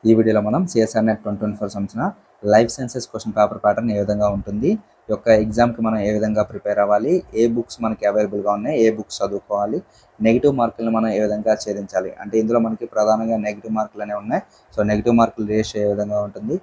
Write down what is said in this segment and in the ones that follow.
ఈ వీడియోలో మనం సిఎస్ఆర్ నెట్ 2024 సంవత్సరం life sciences question paper pattern ఏ విధంగా ఉంటుంది, ఈ యొక్క ఎగ్జామ్కి మనం ఏ విధంగా ప్రిపేర్ అవ్వాలి, ఏ బుక్స్ మనకి అవైలబుల్గా ఉన్నాయి, ఏ బుక్స్ చదువుకోవాలి, నెగిటివ్ మార్కులను మనం ఏ విధంగా ఛేదించాలి అంటే ఇందులో మనకి ప్రధానంగా నెగిటివ్ మార్కులు అనేవి ఉన్నాయి. సో నెగిటివ్ మార్కులు రేషియో ఏ విధంగా ఉంటుంది,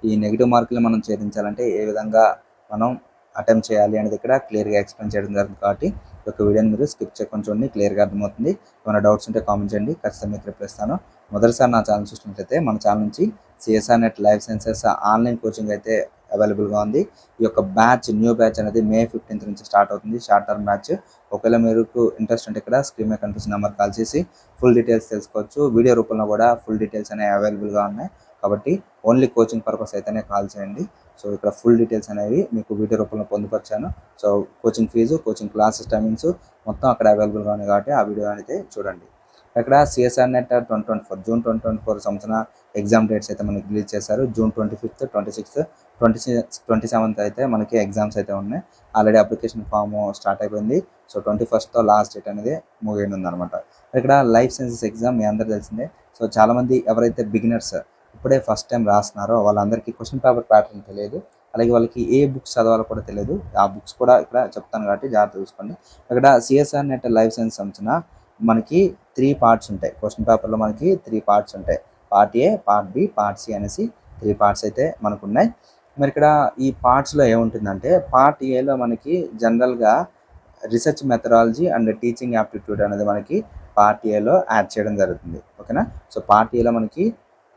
ఈ నెగిటివ్ మార్కులు మనం ఛేదించాలంటే ఏ విధంగా మనం అటెంప్ట్ చేయాలి అనేది ఇక్కడ క్లియర్గా ఎక్స్ప్లెయిన్ చేయడం జరుగుతుంది. కాబట్టి ఈ యొక్క వీడియోని మీరు స్కిప్ చేయకుండా చూడండి, క్లియర్గా అర్థమవుతుంది. ఏమైనా డౌట్స్ ఉంటే కామెంట్ చేయండి, ఖచ్చితంగా మీకు రిప్లై ఇస్తాను. మొదటిసారి నా ఛానల్ చూసినట్లయితే మన ఛానల్ నుంచి CSR net life sciences online coaching అయితే అవైలబుల్గా ఉంది. ఈ యొక్క బ్యాచ్ న్యూ బ్యాచ్ అనేది May 15th నుంచి స్టార్ట్ అవుతుంది, షార్ట్ టర్మ్ బ్యాచ్. ఒకవేళ మీకు ఇంట్రెస్ట్ ఉంటే ఇక్కడ స్క్రీన్ మీద కనిపిస్తున్న నెంబర్ కాల్ చేసి ఫుల్ డీటెయిల్స్ తెలుసుకోవచ్చు. వీడియో రూపంలో కూడా ఫుల్ డీటెయిల్స్ అనేవి అవైలబుల్గా ఉన్నాయి. కాబట్టి ఓన్లీ కోచింగ్ పర్పస్ అయితేనే కాల్ చేయండి. సో ఇక్కడ ఫుల్ డీటెయిల్స్ అనేవి మీకు వీడియో రూపంలో పొందుపరిచాను. So coaching fees, coaching classes timings మొత్తం అక్కడ అవైలబుల్గా ఉన్నాయి. కాబట్టి ఆ వీడియో అయితే చూడండి. ఇక్కడ సిఎస్ఆర్ నెట్ 2024 జూన్ 2024 సంవత్సరం ఎగ్జామ్ డేట్స్ అయితే మనకి రిలీజ్ చేశారు. June 25th, 26th, 27th అయితే మనకి ఎగ్జామ్స్ అయితే ఉన్నాయి. ఆల్రెడీ అప్లికేషన్ ఫామ్ స్టార్ట్ అయిపోయింది. సో 21st లాస్ట్ డేట్ అనేది ముగియనుంది అనమాట. ఇక్కడ లైఫ్ సైన్సెస్ ఎగ్జామ్ మీ అందరూ తెలిసిందే. సో చాలామంది ఎవరైతే బిగినర్స్ ఇప్పుడే ఫస్ట్ టైం రాస్తున్నారో వాళ్ళందరికీ క్వశ్చన్ పేపర్ ప్యాటర్న్ తెలియదు, అలాగే వాళ్ళకి ఏ బుక్స్ చదవాలో కూడా తెలియదు. ఆ బుక్స్ కూడా ఇక్కడ చెప్తాను కాబట్టి జాగ్రత్త చూసుకోండి. ఇక్కడ సిఎస్ఆర్ నెట్ లైఫ్ సైన్స్ సంవత్సరం మనకి 3 పార్ట్స్ ఉంటాయి. క్వశ్చన్ పేపర్లో మనకి 3 పార్ట్స్ ఉంటాయి. Part A, part B, part C అనేసి 3 పార్ట్స్ అయితే మనకు ఉన్నాయి. మరి ఇక్కడ ఈ పార్ట్స్లో ఏముంటుందంటే పార్ట్ ఏలో మనకి జనరల్గా research methodology and teaching aptitude అనేది మనకి పార్ట్ ఏలో యాడ్ చేయడం జరుగుతుంది. ఓకేనా. సో పార్ట్ ఏలో మనకి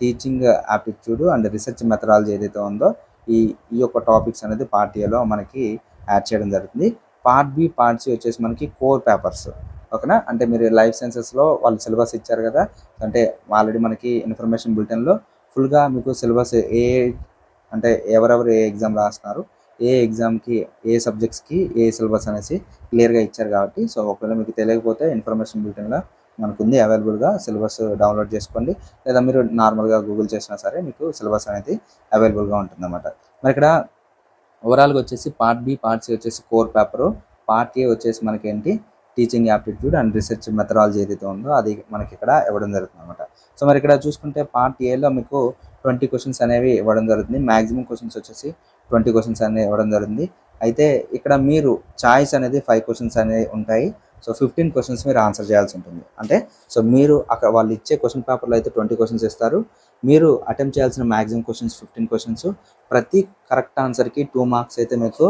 teaching aptitude and research methodology ఏదైతే ఉందో ఈ యొక్క టాపిక్స్ అనేది పార్ట్ ఏలో మనకి యాడ్ చేయడం జరుగుతుంది. పార్ట్ బి, పార్ట్ సి వచ్చేసి మనకి కోర్ పేపర్స్. ఓకేనా. అంటే మీరు లైఫ్ సైన్సెస్లో వాళ్ళు సిలబస్ ఇచ్చారు కదా, అంటే ఆల్రెడీ మనకి ఇన్ఫర్మేషన్ బులెటిన్లో ఫుల్గా మీకు సిలబస్ అంటే ఎవరెవరు ఏ ఎగ్జామ్ రాస్తున్నారు, ఏ ఎగ్జామ్కి ఏ సబ్జెక్ట్స్కి ఏ సిలబస్ అనేసి క్లియర్గా ఇచ్చారు. కాబట్టి సో ఒకవేళ మీకు తెలియకపోతే ఇన్ఫర్మేషన్ బులెటిన్లో మనకు ఉంది అవైలబుల్గా, సిలబస్ డౌన్లోడ్ చేసుకోండి. లేదా మీరు నార్మల్గా గూగుల్ చేసినా సరే మీకు సిలబస్ అనేది అవైలబుల్గా ఉంటుందన్నమాట. మరి ఇక్కడ ఓవరాల్గా వచ్చేసి పార్ట్ బి, పార్ట్ సి వచ్చేసి కోర్ పేపరు, పార్ట్ ఏ వచ్చేసి మనకి ఏంటి teaching aptitude and research methodology ఏదైతే ఉందో అది మనకి ఇక్కడ ఇవ్వడం జరుగుతుంది అనమాట. సో మరి ఇక్కడ చూసుకుంటే పార్ట్ ఏలో మీకు 20 క్వశ్చన్స్ అనేవి ఇవ్వడం జరుగుతుంది. మ్యాక్సిమం క్వశ్చన్స్ వచ్చేసి 20 క్వశ్చన్స్ అనేవి ఇవ్వడం జరుగుతుంది. అయితే ఇక్కడ మీరు చాయిస్ అనేది 5 క్వశ్చన్స్ అనేవి ఉంటాయి. సో 15 క్వశ్చన్స్ మీరు ఆన్సర్ చేయాల్సి ఉంటుంది. అంటే సో మీరు అక్కడ వాళ్ళు ఇచ్చే క్వశ్చన్ పేపర్లో అయితే 20 క్వశ్చన్స్ ఇస్తారు. మీరు అటెంప్ట్ చేయాల్సిన మ్యాక్సిమం క్వశ్చన్స్ 15 క్వశ్చన్స్. ప్రతి కరెక్ట్ ఆన్సర్కి 2 మార్క్స్ అయితే మీకు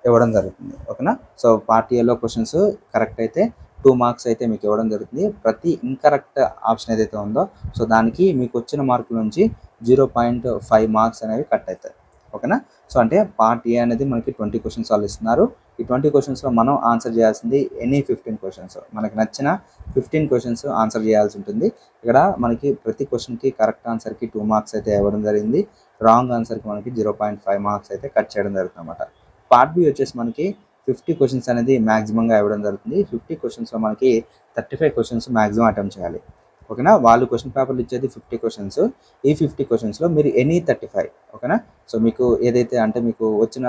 ఇవ్వడం జరుగుతుంది. ఓకేనా. సో పార్ట్ ఏలో క్వశ్చన్స్ కరెక్ట్ అయితే 2 మార్క్స్ అయితే మీకు ఇవ్వడం జరుగుతుంది. ప్రతి ఇన్కరెక్ట్ ఆప్షన్ ఏదైతే ఉందో సో దానికి మీకు వచ్చిన మార్కుల నుంచి 0.5 మార్క్స్ అనేవి కట్ అవుతాయి. ఓకేనా. సో అంటే పార్ట్ ఏ అనేది మనకి 20 క్వశ్చన్స్ వాళ్ళు ఇస్తున్నారు. ఈ 20 క్వశ్చన్స్లో మనం ఆన్సర్ చేయాల్సింది ఎనీ 15 క్వశ్చన్స్, మనకి నచ్చిన 15 క్వశ్చన్స్ ఆన్సర్ చేయాల్సి ఉంటుంది. ఇక్కడ మనకి ప్రతి క్వశ్చన్కి కరెక్ట్ ఆన్సర్కి 2 మార్క్స్ అయితే ఇవ్వడం జరిగింది. రాంగ్ ఆన్సర్కి మనకి 0.5 మార్క్స్ అయితే కట్ చేయడం జరుగుతుంది అన్నమాట. పార్ట్ బి వచ్చేసి మనకి 50 క్వశ్చన్స్ అనేది మ్యాక్సిమంగా ఇవ్వడం జరుగుతుంది. 50 క్వశ్చన్స్లో మనకి 35 క్వశ్చన్స్ మ్యాక్సిమం అటెంప్ట్ చేయాలి. ఓకేనా. వాళ్ళు క్వశ్చన్ పేపర్లు ఇచ్చేది 50 క్వశ్చన్స్. ఈ 50 క్వశ్చన్స్లో మీరు ఎనీ 35. ఓకేనా. సో మీకు ఏదైతే అంటే మీకు వచ్చిన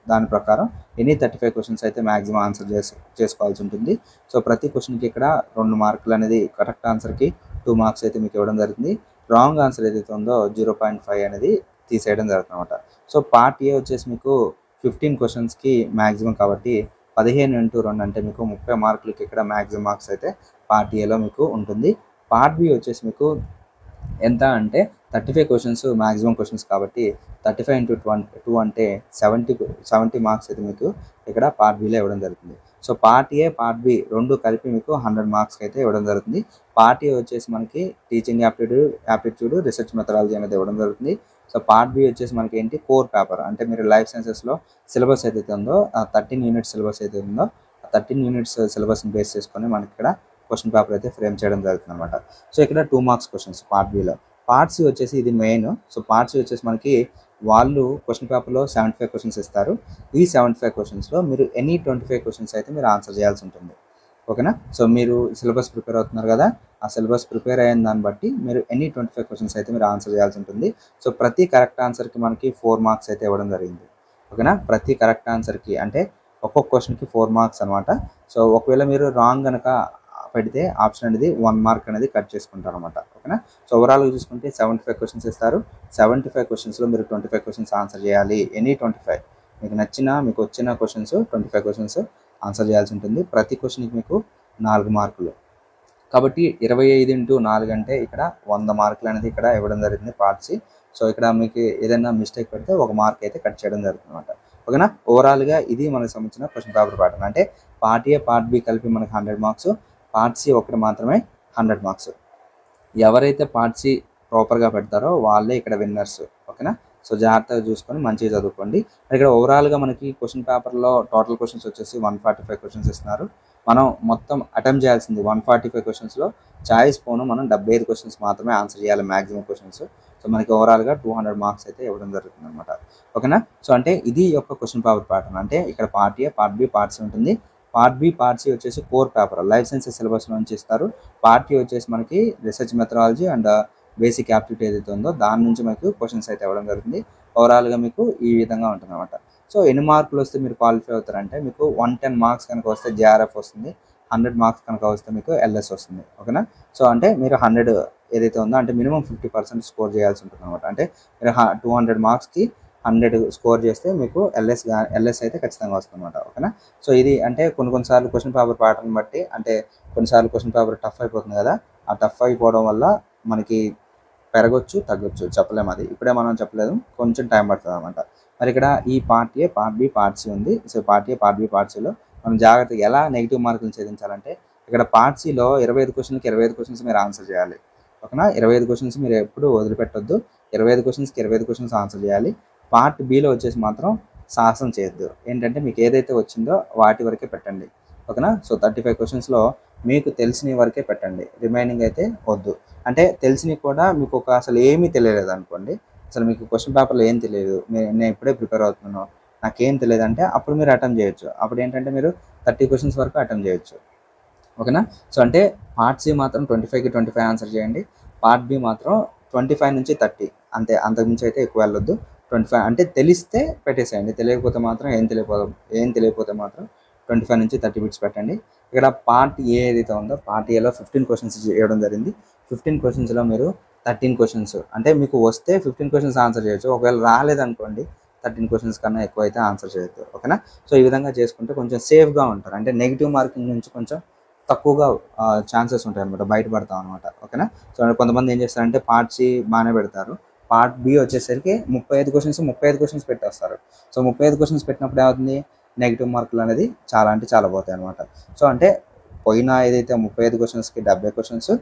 దాని ప్రకారం ఎనీ 35 క్వశ్చన్స్ అయితే మ్యాక్సిమం ఆన్సర్ చేసుకోవాల్సి ఉంటుంది. సో ప్రతి క్వశ్చన్కి ఇక్కడ 2 మార్కులు అనేది కరెక్ట్ ఆన్సర్కి 2 మార్క్స్ అయితే మీకు ఇవ్వడం జరుగుతుంది. రాంగ్ ఆన్సర్ ఏదైతే ఉందో 0.5 అనేది తీసేయడం జరుగుతుంది అనమాట. సో పార్ట్ ఏ వచ్చేసి మీకు 15 క్వశ్చన్స్కి మ్యాక్సిమం కాబట్టి 15 × 2 అంటే మీకు 30 మార్కులకి ఇక్కడ మ్యాక్సిమం మార్క్స్ అయితే పార్ట్ ఏలో మీకు ఉంటుంది. పార్ట్ బి వచ్చేసి మీకు ఎంత అంటే 35 క్వశ్చన్స్ మ్యాక్సిమం క్వశ్చన్స్ కాబట్టి 35 × 2 అంటే 70 మార్క్స్ అయితే మీకు ఇక్కడ పార్ట్ బిలో ఇవ్వడం జరుగుతుంది. So part A, part B రెండు కలిపి మీకు 100 మార్క్స్కి అయితే ఇవ్వడం జరుగుతుంది. పార్ట్ ఏ వచ్చేసి మనకి టీచింగ్ యాప్టిట్యూడ్ రీసెర్చ్ మెథడాలజీ అనేది ఇవ్వడం జరుగుతుంది. సో పార్ట్ బి వచ్చేసి మనకి ఏంటి కోర్ పేపర్, అంటే మీరు లైఫ్ సైన్సెస్లో సిలబస్ ఏదైతే ఉందో ఆ 13 యూనిట్స్ సిలబస్ అయితే ఉందో ఆ 13 యూనిట్స్ సిలబస్ని బేస్ చేసుకొని మనకి ఇక్కడ క్వశ్చన్ పేపర్ అయితే ఫ్రేమ్ చేయడం జరుగుతుంది అనమాట. సో ఇక్కడ 2 మార్క్స్ క్వశ్చన్స్ పార్ట్ బిలో. పార్ట్ సి వచ్చేసి ఇది మెయిన్. సో పార్ట్ సి వచ్చేసి మనకి వాళ్ళు క్వశ్చన్ పేపర్లో 75 క్వశ్చన్స్ ఇస్తారు. ఈ 75 క్వశ్చన్స్లో మీరు ఎనీ 25 క్వశ్చన్స్ అయితే మీరు ఆన్సర్ చేయాల్సి ఉంటుంది. ఓకేనా. సో మీరు సిలబస్ ప్రిపేర్ అవుతున్నారు కదా, ఆ సిలబస్ ప్రిపేర్ అయిన దాన్ని బట్టి మీరు ఎనీ 25 క్వశ్చన్స్ అయితే మీరు ఆన్సర్ చేయాల్సి ఉంటుంది. సో ప్రతి కరెక్ట్ ఆన్సర్కి మనకి 4 మార్క్స్ అయితే ఇవ్వడం జరిగింది. ఓకేనా. ప్రతి కరెక్ట్ ఆన్సర్కి అంటే ఒక్కొక్క క్వశ్చన్కి 4 మార్క్స్ అనమాట. సో ఒకవేళ మీరు రాంగ్ కనుక పెడితే ఆప్షన్ అనేది 1 మార్క్ అనేది కట్ చేసుకుంటారు అనమాట. ఓకేనా. సో ఓవరాల్గా చూసుకుంటే 75 క్వశ్చన్స్ ఇస్తారు. 75 క్వశ్చన్స్లో మీరు 25 క్వశ్చన్స్ ఆన్సర్ చేయాలి. ఎనీ 25 మీకు వచ్చిన క్వశ్చన్స్ 25 క్వశ్చన్స్ ఆన్సర్ చేయాల్సి ఉంటుంది. ప్రతి క్వశ్చన్కి మీకు 4 మార్కులు కాబట్టి 25x4 అంటే ఇక్కడ 100 మార్కులు అనేది ఇక్కడ ఇవ్వడం జరిగింది పార్ట్ సి. సో ఇక్కడ మీకు ఏదైనా మిస్టేక్ పెడితే 1 మార్క్ అయితే కట్ చేయడం జరుగుతుంది అనమాట. ఓకేనా. ఓవరాల్గా ఇది మనకు సంబంధించిన క్వశ్చన్ పేపర్ ప్యాటర్న్. అంటే పార్ట్ ఏ పార్ట్ బి కలిపి మనకి 100 మార్క్స్, పార్ట్ సి ఒకటి మాత్రమే 100 మార్క్స్. ఎవరైతే పార్ట్ సి ప్రాపర్గా పెడతారో వాళ్ళే ఇక్కడ విన్నర్స్. ఓకేనా. సో జాగ్రత్తగా చూసుకొని మంచిగా చదువుకోండి. ఇక్కడ ఓవరాల్గా మనకి క్వశ్చన్ పేపర్లో టోటల్ క్వశ్చన్స్ వచ్చేసి 145 క్వశ్చన్స్ ఇస్తున్నారు. మనం మొత్తం అటెంప్ట్ చేయాల్సింది 145 క్వశ్చన్స్లో చాయిస్ పోను మనం 75 క్వశ్చన్స్ మాత్రమే ఆన్సర్ చేయాలి మ్యాక్సిమం క్వశ్చన్స్. సో మనకి ఓవరాల్గా 200 మార్క్స్ అయితే ఇవ్వడం జరుగుతుంది అనమాట. ఓకేనా. సో అంటే ఇది యొక్క క్వశ్చన్ పేపర్ ప్యాటర్న్. అంటే ఇక్కడ part A part B part C ఉంటుంది. పార్ట్ బి పార్ట్ సి వచ్చేసి core paper life sciences syllabus నుంచి ఇస్తారు. పార్ట్ ఏ వచ్చేసి మనకి research methodology and basic aptitude ఏదైతే ఉందో దాని నుంచి మీకు క్వశ్చన్స్ అయితే ఇవ్వడం జరుగుతుంది. ఓవరాల్గా మీకు ఈ విధంగా ఉంటుంది అనమాట. సో ఎన్ని మార్కులు వస్తే మీరు క్వాలిఫై అవుతారంటే మీకు 110 మార్క్స్ కనుక వస్తే జేఆర్ఎఫ్ వస్తుంది, 100 మార్క్స్ కనుక వస్తే మీకు ఎల్ఎస్ వస్తుంది. ఓకేనా. సో అంటే మీరు 100 ఏదైతే ఉందో అంటే మినిమం 50% స్కోర్ చేయాల్సి ఉంటుంది అనమాట. అంటే మీరు 200 మార్క్స్కి 100 స్కోర్ చేస్తే మీకు ఎల్ఎస్ అయితే ఖచ్చితంగా వస్తుంది అనమాట. ఓకేనా. సో ఇది అంటే కొన్నిసార్లు క్వశ్చన్ పేపర్ ప్యాటర్న్ బట్టి అంటే కొన్నిసార్లు క్వశ్చన్ పేపర్ టఫ్ అయిపోతుంది కదా, ఆ టఫ్ అయిపోవడం వల్ల మనకి పెరగొచ్చు తగ్గొచ్చు చెప్పలేము. అది ఇప్పుడే మనం చెప్పలేదు, కొంచెం టైం పడుతుంది అనమాట. మరి ఇక్కడ ఈ part A part B part C ఉంది. So part A part B part సిలో మనం జాగ్రత్తగా ఎలా నెగిటివ్ మార్కులు ఛేదించాలంటే ఇక్కడ పార్ట్ సిలో 25 క్వశ్చన్కి 25 క్వశ్చన్స్ మీరు ఆన్సర్ చేయాలి. ఓకేనా. 25 క్వశ్చన్స్ మీరు ఎప్పుడు వదిలిపెట్టొద్దు. 25 క్వశ్చన్స్కి 25 క్వశ్చన్స్ ఆన్సర్ చేయాలి. పార్ట్ బిలో వచ్చేసి మాత్రం సాహసం చేయొద్దు. ఏంటంటే మీకు ఏదైతే వచ్చిందో వాటి వరకే పెట్టండి. ఓకేనా. సో 35 క్వశ్చన్స్లో మీకు తెలిసిన వరకే పెట్టండి, రిమైనింగ్ అయితే వద్దు. అంటే తెలిసినవి కూడా మీకు అసలు ఏమీ తెలియలేదు అనుకోండి, అసలు మీకు క్వశ్చన్ పేపర్లో ఏం తెలియదు, నేను ఇప్పుడే ప్రిపేర్ అవుతున్నాను నాకేం తెలియదు అంటే అప్పుడు మీరు అటెంప్ట్ చేయొచ్చు. అప్పుడు ఏంటంటే మీరు 30 క్వశ్చన్స్ వరకు అటెంప్ట్ చేయొచ్చు. ఓకేనా. సో అంటే పార్ట్ సి మాత్రం 25కి 25 ఆన్సర్ చేయండి. పార్ట్ బి మాత్రం 25 నుంచి 30 అంతే, అంతకుమించి అయితే ఎక్కువ వెళ్ళొద్దు. 25 అంటే తెలిస్తే పెట్టేసేయండి, తెలియకపోతే మాత్రం ఏం తెలియకపోతే మాత్రం 25 నుంచి 30 బిట్స్ పెట్టండి. ఇక్కడ పార్ట్ ఏ ఏదైతే ఉందో పార్ట్ ఏలో 15 క్వశ్చన్స్ ఇవ్వడం జరిగింది. 15 క్వశ్చన్స్లో మీరు 13 క్వశ్చన్స్ అంటే మీకు వస్తే 15 క్వశ్చన్స్ ఆన్సర్ చేయొచ్చు. ఒకవేళ రాలేదనుకోండి 13 క్వశ్చన్స్ కన్నా ఎక్కువ అయితే ఆన్సర్ చేయొద్దు. ఓకేనా. సో ఈ విధంగా చేసుకుంటే కొంచెం సేఫ్గా ఉంటారు. అంటే నెగిటివ్ మార్కింగ్ నుంచి కొంచెం తక్కువగా ఛాన్సెస్ ఉంటాయి అనమాట, బయటపడతాం అనమాట. ఓకేనా. సో కొంతమంది ఏం చేస్తారంటే పార్ట్ సి బాగానే పెడతారు, పార్ట్ బి వచ్చేసరికి 35 క్వశ్చన్స్ పెట్టేస్తారు. సో 35 క్వశ్చన్స్ పెట్టినప్పుడు ఏమవుతుంది, నెగిటివ్ మార్కులు అనేది చాలా అంటే చాలా పోతాయి అనమాట. సో అంటే పోయిన ఏదైతే 35 క్వశ్చన్స్కి 70 క్వశ్చన్స్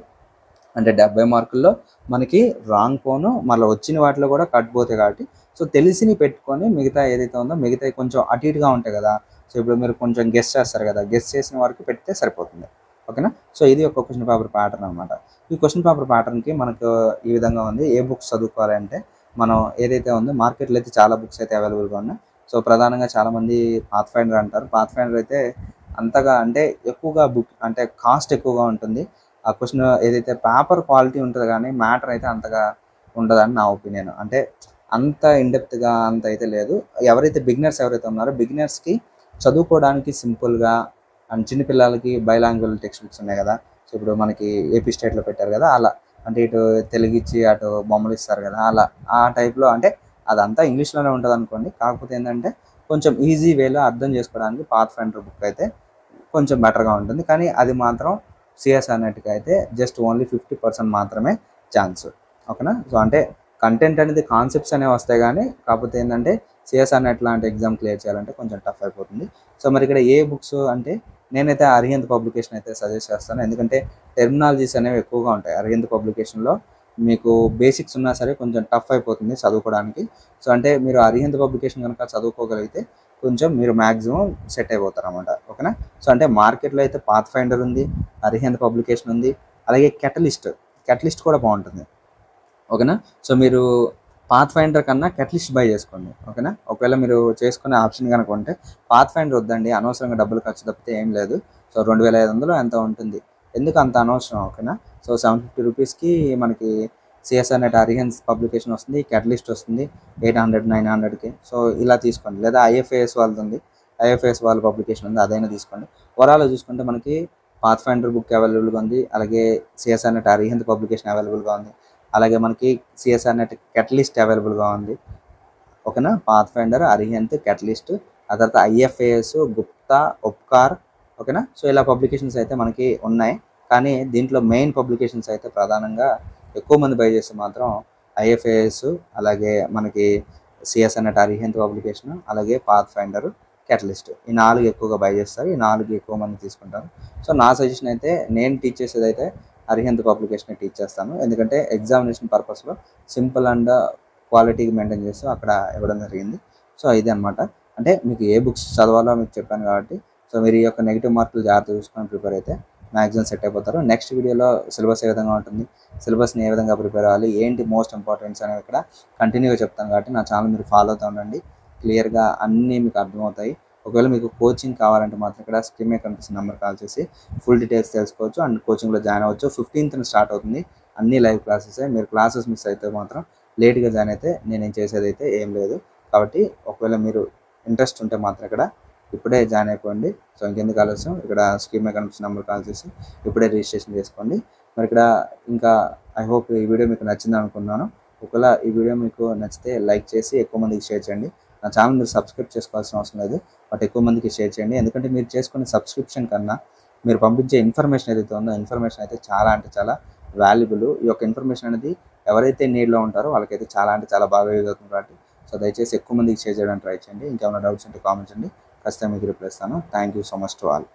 అంటే 70 మార్కుల్లో మనకి రాంగ్ పోను మళ్ళీ వచ్చిన వాటిలో కూడా కట్ పోతాయి. కాబట్టి సో తెలిసిని పెట్టుకొని మిగతా ఏదైతే ఉందో మిగతా కొంచెం అటు ఇటుగా ఉంటాయి కదా, సో ఇప్పుడు మీరు కొంచెం గెస్ చేస్తారు కదా, గెస్ చేసిన వరకు పెడితే సరిపోతుంది. ఓకేనా. సో ఇది ఒక క్వశ్చన్ పేపర్ ప్యాటర్న్ అనమాట. ఈ క్వశ్చన్ పేపర్ ప్యాటర్న్కి మనకు ఈ విధంగా ఉంది. ఏ బుక్స్ చదువుకోవాలంటే మనం ఏదైతే ఉందో మార్కెట్లో అయితే చాలా బుక్స్ అయితే అవైలబుల్గా ఉన్నాయి. సో ప్రధానంగా చాలామంది పాత్ ఫైండర్ అంటారు. పాత్ ఫైండర్ అయితే అంతగా అంటే ఎక్కువగా బుక్ అంటే కాస్ట్ ఎక్కువగా ఉంటుంది. ఆ క్వశ్చన్ ఏదైతే పేపర్ క్వాలిటీ ఉంటుంది కానీ మ్యాటర్ అయితే అంతగా ఉండదని నా ఒపీనియన్. అంటే అంత ఇన్డెప్త్గా అంత అయితే లేదు. ఎవరైతే బిగినర్స్ ఉన్నారో బిగినర్స్కి చదువుకోవడానికి సింపుల్గా అండ్ చిన్నపిల్లలకి బైలాంగ్వేజ్ టెక్స్ట్ బుక్స్ ఉన్నాయి కదా, సో ఇప్పుడు మనకి ఏపీ స్టేట్లో పెట్టారు కదా అలా, అంటే ఇటు తెలుగు ఇచ్చి అటు బొమ్మలు ఇస్తారు కదా అలా, ఆ టైప్లో అంటే అదంతా ఇంగ్లీష్లోనే ఉంటుంది అనుకోండి. కాకపోతే ఏంటంటే కొంచెం ఈజీ వేలో అర్థం చేసుకోవడానికి పాత్ ఫైండర్ బుక్ అయితే కొంచెం బెటర్గా ఉంటుంది. కానీ అది మాత్రం సిఎస్ఆర్ నెట్కి అయితే జస్ట్ ఓన్లీ 50% మాత్రమే ఛాన్స్. ఓకేనా. సో అంటే కంటెంట్ అనేది కాన్సెప్ట్స్ అనేవి వస్తాయి కానీ కాకపోతే ఏంటంటే సిఎస్ఆర్ నెట్ లాంటి ఎగ్జామ్ క్లియర్ చేయాలంటే కొంచెం టఫ్ అయిపోతుంది. సో మరి ఇక్కడ ఏ బుక్స్ అంటే నేనైతే అరిహంత్ పబ్లికేషన్ అయితే సజెస్ట్ చేస్తాను. ఎందుకంటే టెర్మినాలజీస్ అనేవి ఎక్కువగా ఉంటాయి అరిహంత్ పబ్లికేషన్లో. మీకు బేసిక్స్ ఉన్నా సరే కొంచెం టఫ్ అయిపోతుంది చదువుకోవడానికి. సో అంటే మీరు అరిహంత్ పబ్లికేషన్ కనుక చదువుకోగలిగితే కొంచెం మీరు మ్యాక్సిమం సెట్ అయిపోతారు అన్నమాట. ఓకేనా. సో అంటే మార్కెట్లో అయితే పాత్ ఫైండర్ ఉంది, అరిహంత్ పబ్లికేషన్ ఉంది, అలాగే కెటలిస్ట్ కూడా బాగుంటుంది. ఓకేనా. సో మీరు పాత్ ఫైండర్ కన్నా కెటలిస్ట్ బై చేసుకోండి. ఓకేనా. ఒకవేళ మీరు చేసుకునే ఆప్షన్ కనుక ఉంటే పాత్ ఫైండర్ వద్దండి, అనవసరంగా డబ్బులు ఖర్చు తప్పితే ఏం లేదు. సో 2500 ఎంత ఉంటుంది, ఎందుకు అంత అనవసరం. ఓకేనా. సో 750 రూపీస్కి మనకి సిఎస్ఆర్ నెట్ అరిహంత్ పబ్లికేషన్ వస్తుంది, కెటలిస్ట్ వస్తుంది 800-900కి. సో ఇలా తీసుకోండి. లేదా ఐఎఫ్ఏఎస్ వాళ్ళది ఉంది, ఐఎఫ్ఏఎస్ వాళ్ళ పబ్లికేషన్ ఉంది, అదైనా తీసుకోండి. ఓవరాల్ చూసుకుంటే మనకి పాత్ ఫైండర్ బుక్ అవైలబుల్గా ఉంది, అలాగే సిఎస్ఆర్ నెట్ అరిహంత్ పబ్లికేషన్ అవైలబుల్గా ఉంది, అలాగే మనకి సిఎస్ఆర్ నెట్ కెటలిస్ట్ అవైలబుల్గా ఉంది. ఓకేనా, పాత్ ఫైండర్, అరిహంత్, కెటలిస్ట్, ఆ తర్వాత ఐఎఫ్ఏఎస్, గుప్తా, ఒప్కార్. ఓకేనా, సో ఇలా పబ్లికేషన్స్ అయితే మనకి ఉన్నాయి. కానీ దీంట్లో మెయిన్ పబ్లికేషన్స్ అయితే ప్రధానంగా ఎక్కువ మంది బై చేస్తే మాత్రం ఐఎఫ్ఏఎస్, అలాగే మనకి సిఎస్ఆర్ నెట్ అరిహంత్ పబ్లికేషన్, అలాగే పాత్ ఫైండర్, కెటలిస్ట్, ఈ 4 ఎక్కువగా బై చేస్తారు. ఈ 4 ఎక్కువ మంది తీసుకుంటారు. సో నా సజెషన్ అయితే నేను టీచ్ చేసేది అయితే అరిహంత్ పబ్లికేషన్ టీచ్ చేస్తాను. ఎందుకంటే ఎగ్జామినేషన్ పర్పస్లో సింపుల్ అండ్ క్వాలిటీకి మెయింటైన్ చేస్తూ అక్కడ ఇవ్వడం జరిగింది. సో ఇదే అనమాట. అంటే మీకు ఏ బుక్స్ చదవాలో మీకు చెప్పాను కాబట్టి, సో మీరు ఈ యొక్క నెగిటివ్ మార్కులు జాగ్రత్త చూసుకొని ప్రిపేర్ అయితే మ్యాక్సిమం సెట్ అయిపోతారు. నెక్స్ట్ వీడియోలో సిలబస్ ఏ విధంగా ఉంటుంది, సిలబస్ని ఏ విధంగా ప్రిపేర్ అవ్వాలి, ఏంటి మోస్ట్ ఇంపార్టెంట్స్ అనేవి ఇక్కడ కంటిన్యూగా చెప్తాను కాబట్టి నా ఛానల్ మీరు ఫాలో అవుతూ ఉండండి. క్లియర్గా అన్నీ మీకు అర్థమవుతాయి. ఒకవేళ మీకు కోచింగ్ కావాలంటే మాత్రం ఇక్కడ స్క్రీన్ మీద కనిపిస్తున్న నెంబర్ కాల్ చేసి ఫుల్ డీటెయిల్స్ తెలుసుకోవచ్చు అండ్ కోచింగ్లో జాయిన్ అవ్వచ్చు. 15th స్టార్ట్ అవుతుంది, అన్ని లైవ్ క్లాసెస్. మీరు క్లాసెస్ మిస్ అయితే మాత్రం లేట్గా జాయిన్ అయితే నేనేం చేసేది అయితే ఏం లేదు. కాబట్టి ఒకవేళ మీరు ఇంట్రెస్ట్ ఉంటే మాత్రం ఇక్కడ ఇప్పుడే జాయిన్ అయిపోండి. సో ఇంకెందుకు ఆలస్యం, ఇక్కడ స్క్రీన్ మీద కనిపిస్తున్న నెంబర్ కాల్ చేసి ఇప్పుడే రిజిస్ట్రేషన్ చేసుకోండి. మరి ఇక్కడ ఇంకా ఐ హోప్ ఈ వీడియో మీకు నచ్చింది అనుకున్నాను. ఒకవేళ ఈ వీడియో మీకు నచ్చితే లైక్ చేసి ఎక్కువ మందికి షేర్ చేయండి. నా ఛానల్ మీరు సబ్స్క్రైబ్ చేసుకోవాల్సిన అవసరం లేదు, బట్ ఎక్కువ మందికి షేర్ చేయండి. ఎందుకంటే మీరు చేసుకునే సబ్స్క్రిప్షన్ కన్నా మీరు పంపించే ఇన్ఫర్మేషన్ ఏదైతే ఉందో ఇన్ఫర్మేషన్ అయితే చాలా అంటే చాలా వాల్యుబుల్. ఈ యొక్క ఇన్ఫర్మేషన్ అనేది ఎవరైతే నీడ్లో ఉంటారో వాళ్ళకైతే చాలా అంటే చాలా బాగా యూజ్ అవుతుంది కాబట్టి సో దయచేసి ఎక్కువ మందికి షేర్ చేయడానికి ట్రై చేయండి. ఇంకేమైనా డౌట్స్ ఉంటే కామెంట్ చేయండి, ఖచ్చితంగా మీకు రిప్లై ఇస్తాను. Thank you so much to all.